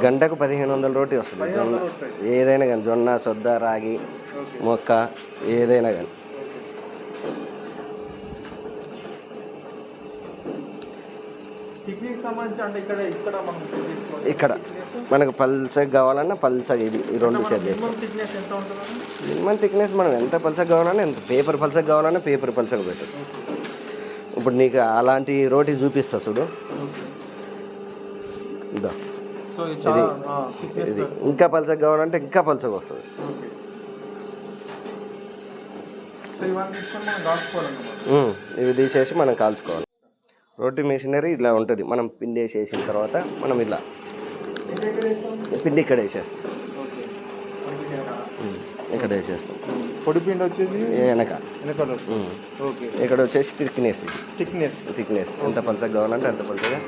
గంటకు 1500 రోటీ వస్తుంది. ఏదైనా కానీ జొన్న, సొద్ద, రాగి, మొక్క ఏదైనా కానీ. ఇక్కడ మనకు పల్సగా కావాలన్నా పల్సగా ఇది రెండు సెట్ చేస్తాం. మినిమం థిక్నెస్ మనం ఎంత పల్సగా కావాలన్నా, ఎంత పేపర్ పల్సగా కావాలన్నా పేపర్ పల్సగా పెట్టదు. ఇప్పుడు నీకు అలాంటి రోటీ చూపిస్తా చూడు. ఇదా ఇది ఇంకా పల్సగా కావాలంటే ఇంకా పల్సగా వస్తుంది. ఇవి తీసేసి మనం కాల్చుకోవాలి. రోటీ మెషినరీ ఇలా ఉంటుంది. మనం పిండి వేసేసిన తర్వాత మనం ఇలా పిండి ఇక్కడ వేసేస్తాం. ఇక్కడ వేసేస్తాం. పొడి పిండి వచ్చేది వెనక ఇక్కడ వచ్చేసి థిక్నెస్ ఎంత పల్సగా కావాలంటే అంత పల్సగా.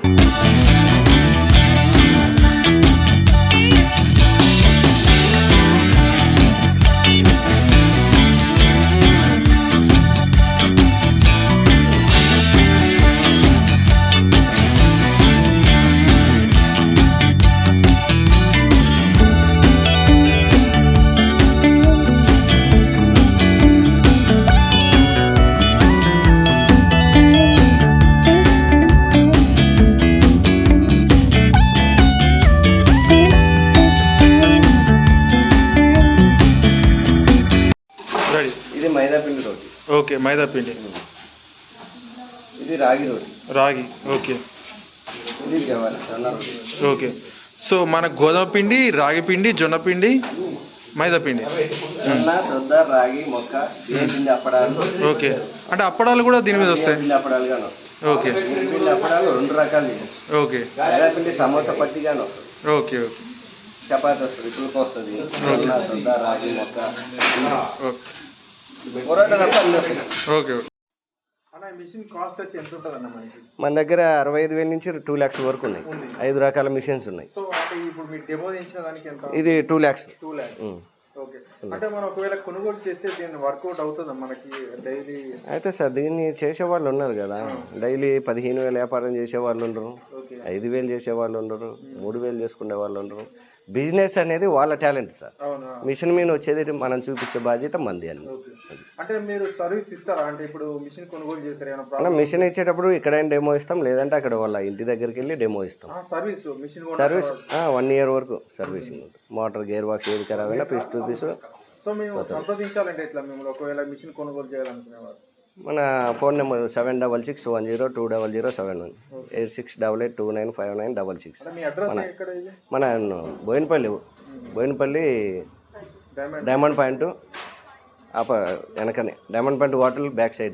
ఇది మైదా పిండి రోటీ. ఓకే, మైదా పిండి. ఇది రాగి రోటీ. రాగి. ఓకే. ఇది జొన్న రోటీ. ఓకే. సో మన గోధుమ పిండి, రాగి పిండి, జొన్న పిండి, మైదా పిండి. జొన్న, సొద్ద, రాగి, మొక్క, పిండి అప్పడాలు. ఓకే, అంటే అప్పడాలు కూడా దీని మీద వస్తాయి. పిండి అప్పడాలు గాను. ఓకే. పిండి అప్పడాలు రెండు రకాలు. ఓకే. మైదా పిండి సమోసా పట్టి గాను వస్తుంది. ఓకే. ఓకే. చపాతి వస్తుంది, పులుపు వస్తుంది. జొన్న, సొద్ద, రాగి, మొక్క, పొరాటా తప్ప అన్నీ వస్తాయి. ఓకే. మన దగ్గర 65,000 నుంచి 2 lakhs వరకు ఉన్నాయి. 5 రకాల మిషన్స్ ఉన్నాయి. ఇది 2 lakhs. అంటే మనం ఒకవేళ కొనుగోలు చేస్తే దీన్ని వర్కౌట్ అవుతుందా మనకి డైలీ? అయితే సార్ దీన్ని చేసేవాళ్ళు ఉన్నారు కదా. డైలీ 15,000 వ్యాపారం చేసేవాళ్ళు ఉండరు, 5,000 చేసేవాళ్ళు ఉండరు, 3,000 చేసుకునే వాళ్ళు ఉండరు. బిజినెస్ అనేది వాళ్ళ టాలెంట్ సార్. మిషన్ మీద వచ్చేది మనం చూపించే బాధ్యత మంది అని. అంటే మీరు సర్వీస్ ఇస్తారా? అంటే ఇప్పుడు మిషన్ కొనుగోలు చేస్తారు, మనం మిషన్ ఇచ్చేటప్పుడు ఇక్కడైనా డెమో ఇస్తాం, లేదంటే అక్కడ వాళ్ళ ఇంటి దగ్గరికి వెళ్ళి డెమో ఇస్తాం. సర్వీస్ 1 year వరకు సర్వీసింగ్ ఉంటుంది. మోటార్, గేర్ బాక్స్ ఏది ఖరాబ్ అయినా పీస్ టు పీస్. సో మేము సంప్రదించాలంటే ఇట్లా మేము ఒకవేళ మిషన్ కొనుగోలు చేయాలనుకునేవారు మన ఫోన్ నెంబర్ 7661020071 8688295966. మన బోయినపల్లి డైమండ్ పాయింట్ వెనకనే, diamond point hotel back side.